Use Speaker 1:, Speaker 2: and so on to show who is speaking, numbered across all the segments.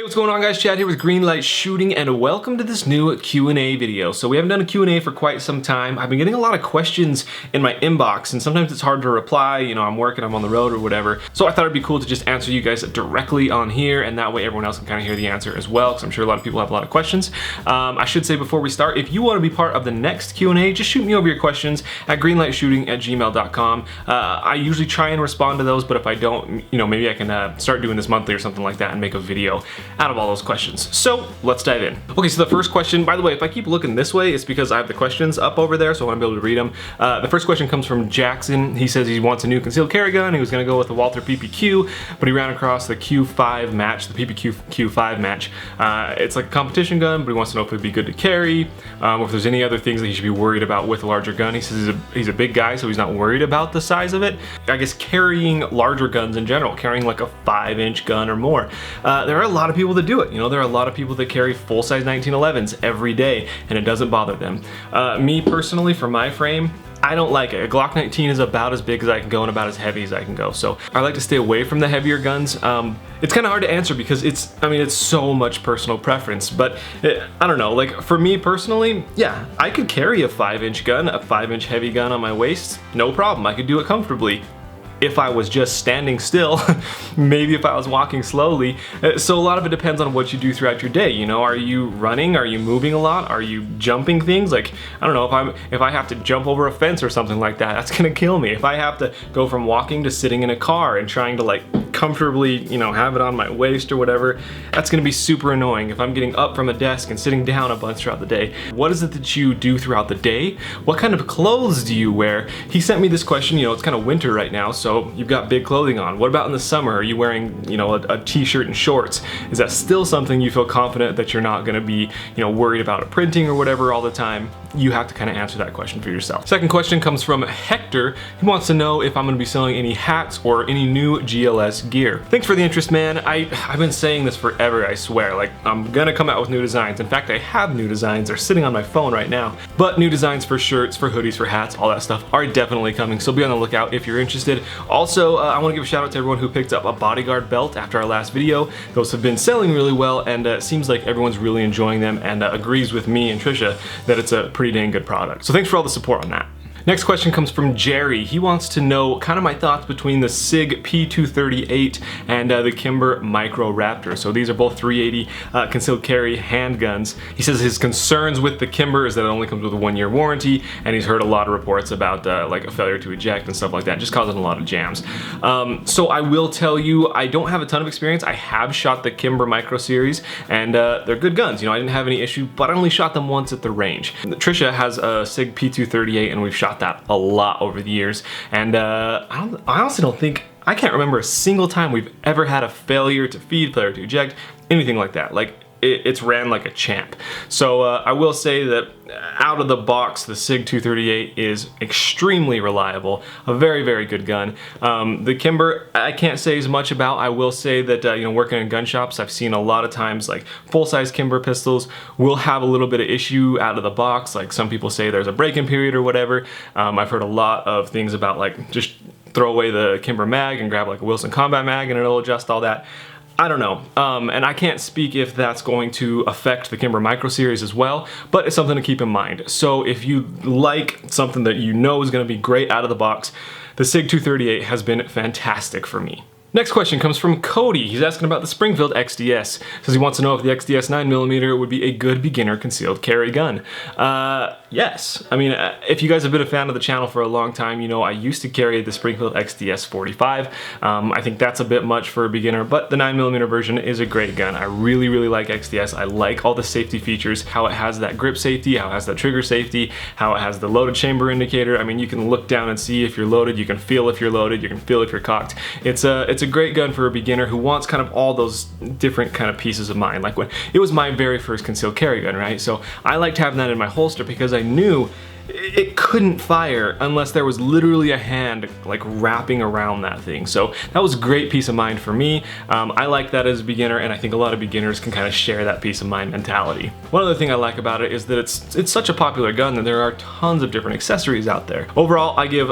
Speaker 1: Hey, what's going on guys? Chad here with Greenlight Shooting and welcome to this new Q&A video. So we haven't done a Q&A for quite some time. I've been getting a lot of questions in my inbox and sometimes it's hard to reply, you know, I'm working, I'm on the road or whatever. So I thought it'd be cool to just answer you guys directly on here and that way everyone else can kind of hear the answer as well because I'm sure a lot of people have a lot of questions. I should say before we start, if you want to be part of the next Q&A, just shoot me over your questions at greenlightshooting@gmail.com. I usually try and respond to those, but if I don't, you know, maybe I can start doing this monthly or something like that and make a video out of all those questions. So let's dive in. Okay, so the first question, by the way, if I keep looking this way, it's because I have the questions up over there, so I want to be able to read them. The first question comes from Jackson. He says he wants a new concealed carry gun. He was going to go with the Walther PPQ, but he ran across the Q5 match, the PPQ Q5 match. It's like a competition gun, but he wants to know if it'd be good to carry, or if there's any other things that he should be worried about with a larger gun. He says he's a big guy, so he's not worried about the size of it. I guess carrying larger guns in general, carrying like a 5-inch gun or more. There are a lot of people that do it. You know, there are a lot of people that carry full-size 1911s every day and it doesn't bother them. Me personally, for my frame, I don't like it. A Glock 19 is about as big as I can go and about as heavy as I can go. So I like to stay away from the heavier guns. It's kind of hard to answer because it's so much personal preference, but I don't know, like for me personally, yeah, I could carry a 5-inch gun, a 5-inch heavy gun on my waist, no problem. I could do it comfortably. If I was just standing still, maybe if I was walking slowly. So a lot of it depends on what you do throughout your day. You know, are you running? Are you moving a lot? Are you jumping things? Like, I don't know, if I have to jump over a fence or something like that, that's gonna kill me. If I have to go from walking to sitting in a car and trying to like comfortably, you know, have it on my waist or whatever, that's gonna be super annoying. If I'm getting up from a desk and sitting down a bunch throughout the day, what is it that you do throughout the day? What kind of clothes do you wear? He sent me this question, you know, it's kind of winter right now, so you've got big clothing on. What about in the summer? Are you wearing, you know, a t-shirt and shorts? Is that still something you feel confident that you're not gonna be, you know, worried about it printing or whatever all the time? You have to kind of answer that question for yourself. Second question comes from Hector. He wants to know if I'm gonna be selling any hats or any new GLS gear. Thanks for the interest, man. I've been saying this forever, I swear. Like, I'm gonna come out with new designs. In fact, I have new designs. They're sitting on my phone right now. But new designs for shirts, for hoodies, for hats, all that stuff are definitely coming. So be on the lookout if you're interested. Also, I want to give a shout out to everyone who picked up a bodyguard belt after our last video. Those have been selling really well, and it seems like everyone's really enjoying them and agrees with me and Trisha that it's a pretty dang good product. So thanks for all the support on that. Next question comes from Jerry. He wants to know kind of my thoughts between the Sig P238 and the Kimber Micro Raptor. So these are both 380 concealed carry handguns. He says his concerns with the Kimber is that it only comes with a 1-year warranty, and he's heard a lot of reports about like a failure to eject and stuff like that, just causing a lot of jams. So I will tell you, I don't have a ton of experience. I have shot the Kimber Micro series, and they're good guns. You know, I didn't have any issue, but I only shot them once at the range. Trisha has a Sig P238, and we've shot that a lot over the years, and I honestly don't think, I can't remember a single time we've ever had a failure to feed, failure to eject, anything like that. Like, it's ran like a champ. So I will say that out of the box, the Sig 238 is extremely reliable, a very, very good gun. The Kimber, I can't say as much about. I will say that, you know, working in gun shops, I've seen a lot of times like full-size Kimber pistols will have a little bit of issue out of the box. Like some people say there's a break-in period or whatever. I've heard a lot of things about like just throw away the Kimber mag and grab like a Wilson Combat mag and it'll adjust all that. I don't know, and I can't speak if that's going to affect the Kimber Micro series as well, but it's something to keep in mind. So if you like something that you know is going to be great out of the box, the Sig 238 has been fantastic for me. Next question comes from Cody. He's asking about the Springfield XDS. Says he wants to know if the XDS 9mm would be a good beginner concealed carry gun. Yes. I mean, if you guys have been a fan of the channel for a long time, you know I used to carry the Springfield XDS 45. I think that's a bit much for a beginner, but the 9mm version is a great gun. I really, really like XDS. I like all the safety features, how it has that grip safety, how it has that trigger safety, how it has the loaded chamber indicator. I mean, you can look down and see if you're loaded, you can feel if you're loaded, you can feel if you're cocked. It's a great gun for a beginner who wants kind of all those different kind of pieces of mind. Like when it was my very first concealed carry gun, right? So I liked having that in my holster because I knew it couldn't fire unless there was literally a hand like wrapping around that thing. So that was great peace of mind for me. I like that as a beginner, and I think a lot of beginners can kind of share that peace of mind mentality. One other thing I like about it is that it's such a popular gun that there are tons of different accessories out there. Overall, I give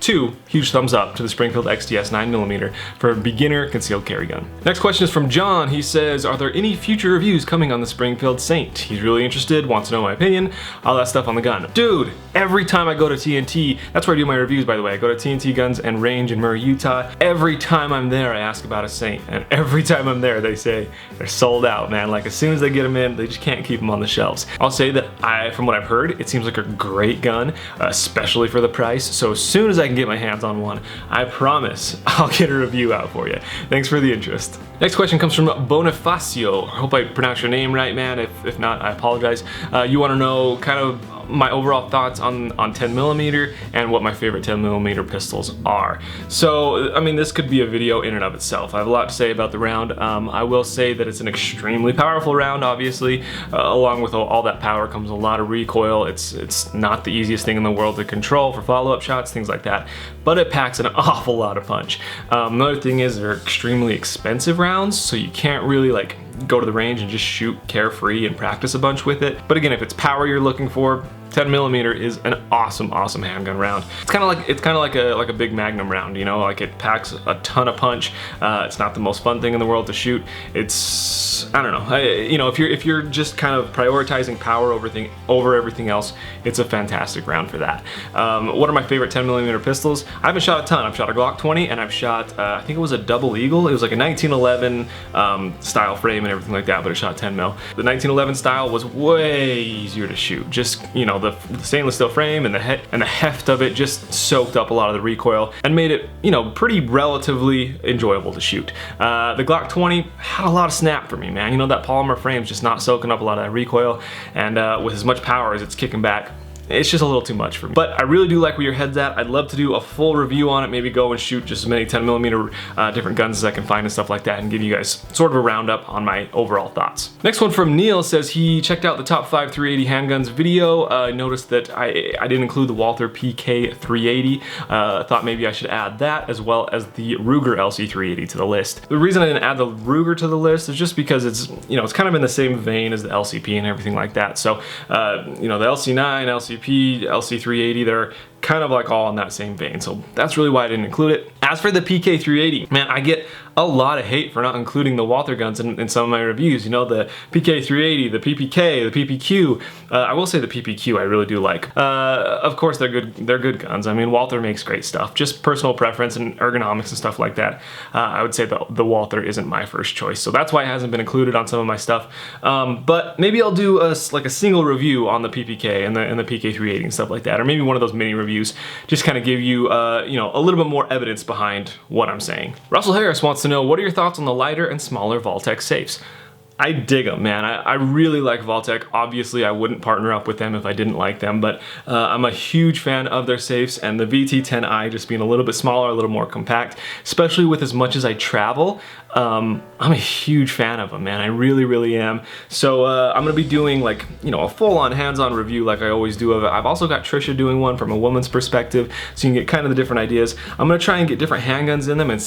Speaker 1: 2, huge thumbs up to the Springfield XTS 9mm for a beginner concealed carry gun. Next question is from John. He says, are there any future reviews coming on the Springfield Saint? He's really interested, wants to know my opinion, all that stuff on the gun. Dude, every time I go to TNT, that's where I do my reviews, by the way. I go to TNT Guns and Range in Murray, Utah. Every time I'm there, I ask about a Saint, and every time I'm there, they say they're sold out, man. Like, as soon as they get them in, they just can't keep them on the shelves. I'll say that from what I've heard, it seems like a great gun, especially for the price. So as soon as I can get my hands on one, I promise I'll get a review out for you. Thanks for the interest. Next question comes from Bonifacio. I hope I pronounced your name right, man. If not, I apologize. You want to know kind of my overall thoughts on 10mm and what my favorite 10mm pistols are. So, I mean, this could be a video in and of itself. I have a lot to say about the round. I will say that it's an extremely powerful round, obviously. Along with all that power comes a lot of recoil. It's not the easiest thing in the world to control for follow-up shots, things like that, but it packs an awful lot of punch. Another thing is they're extremely expensive rounds, so you can't really like go to the range and just shoot carefree and practice a bunch with it. But again, if it's power you're looking for, 10mm is an awesome handgun round. It's kind of like a big Magnum round, you know, like it packs a ton of punch. It's not the most fun thing in the world to shoot. It's, I don't know, you know, if you're just kind of prioritizing power over everything else, it's a fantastic round for that. What are my favorite 10mm pistols? I haven't shot a ton. I've shot a Glock 20 and I've shot, I think it was a Double Eagle. It was like a 1911 style frame and everything like that, but it shot 10 mil. The 1911 style was way easier to shoot. Just, you know, the stainless steel frame and the heft of it just soaked up a lot of the recoil and made it, you know, pretty relatively enjoyable to shoot. The Glock 20 had a lot of snap for me, man. You know, that polymer frame's just not soaking up a lot of that recoil, and with as much power as it's kicking back, it's just a little too much for me. But I really do like where your head's at. I'd love to do a full review on it, maybe go and shoot just as many 10mm different guns as I can find and stuff like that, and give you guys sort of a roundup on my overall thoughts. Next one from Neil says he checked out the top 5 380 handguns video. Noticed that I didn't include the Walther PK 380. Thought maybe I should add that as well as the Ruger LC 380 to the list. The reason I didn't add the Ruger to the list is just because it's, you know, it's kind of in the same vein as the LCP and everything like that. So, you know, the LC9, LCP, LC380, they're kind of like all in that same vein. So that's really why I didn't include it. As for the PK380, man, I get a lot of hate for not including the Walther guns in some of my reviews. You know, the PK380, the PPK, the PPQ. I will say the PPQ I really do like. Of course, they're good guns. I mean, Walther makes great stuff. Just personal preference and ergonomics and stuff like that. I would say the Walther isn't my first choice. So that's why it hasn't been included on some of my stuff. But maybe I'll do like a single review on the PPK and the PK380 and stuff like that. Or maybe one of those mini reviews. Just kind of give you, you know, a little bit more evidence behind what I'm saying. Russell Harris wants to know, what are your thoughts on the lighter and smaller Vaultec safes? I dig them, man. I really like Vaultec. Obviously, I wouldn't partner up with them if I didn't like them, but I'm a huge fan of their safes, and the VT10i just being a little bit smaller, a little more compact, especially with as much as I travel. I'm a huge fan of them, man. I really am. So I'm gonna be doing, like, you know, a full-on hands-on review like I always do of it. I've also got Trisha doing one from a woman's perspective, so you can get kind of the different ideas. I'm gonna try and get different handguns in them and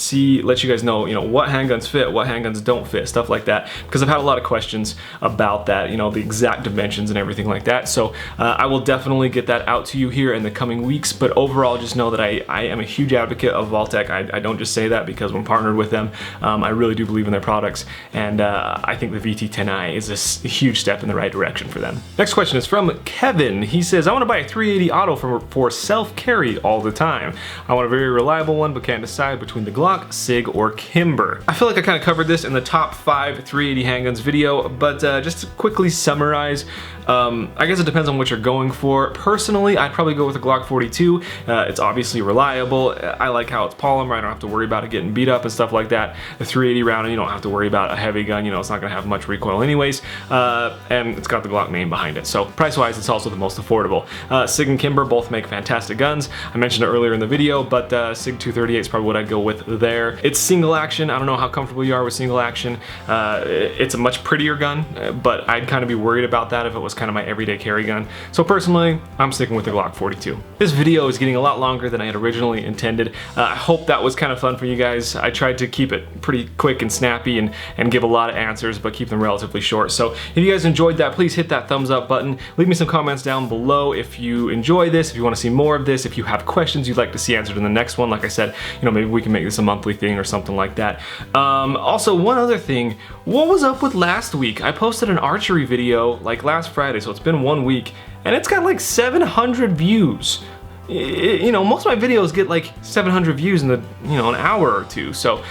Speaker 1: let you guys know, you know, what handguns fit, what handguns don't fit, stuff like that, because I've had a lot of questions about that, you know, the exact dimensions and everything like that. So I will definitely get that out to you here in the coming weeks, but overall just know that I am a huge advocate of Vaultec. I don't just say that because I'm partnered with them. I really do believe in their products, and I think the VT10i is a huge step in the right direction for them. Next question is from Kevin. He says, I want to buy a 380 auto for self-carry all the time. I want a very reliable one, but can't decide between the Glock, Sig, or Kimber. I feel like I kind of covered this in the top 5 380 handguns video, but just to quickly summarize, I guess it depends on what you're going for. Personally, I'd probably go with the Glock 42. It's obviously reliable. I like how it's polymer. I don't have to worry about it getting beat up and stuff like that. The 380 round, you don't have to worry about a heavy gun. You know, it's not going to have much recoil anyways, and it's got the Glock name behind it. So price-wise, it's also the most affordable. Sig and Kimber both make fantastic guns. I mentioned it earlier in the video, but Sig 238 is probably what I'd go with there. It's single action. I don't know how comfortable you are with single action. It's a much prettier gun, but I'd kind of be worried about that if it was kind of my everyday carry gun. So personally, I'm sticking with the Glock 42. This video is getting a lot longer than I had originally intended. I hope that was kind of fun for you guys. I tried to keep it pretty quick and snappy and give a lot of answers, but keep them relatively short. So if you guys enjoyed that, please hit that thumbs up button. Leave me some comments down below if you enjoy this, if you want to see more of this, if you have questions you'd like to see answered in the next one. Like I said, you know, maybe we can make this a monthly thing or something like that. Also, one other thing, what was up with last week? I posted an archery video like last Friday, so it's been 1 week, and it's got like 700 views. You know, most of my videos get like 700 views in an hour or two. So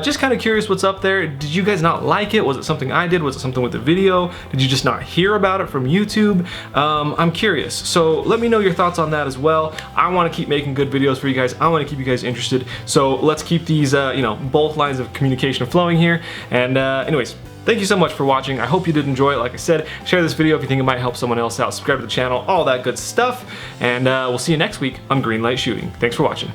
Speaker 1: just kind of curious what's up there. Did you guys not like it? Was it something I did? Was it something with the video? Did you just not hear about it from YouTube? I'm curious. So let me know your thoughts on that as well. I want to keep making good videos for you guys. I want to keep you guys interested. So let's keep these, both lines of communication flowing here. And anyways, thank you so much for watching. I hope you did enjoy it. Like I said, share this video if you think it might help someone else out. Subscribe to the channel, all that good stuff. And we'll see you next week on Greenlight Shooting. Thanks for watching.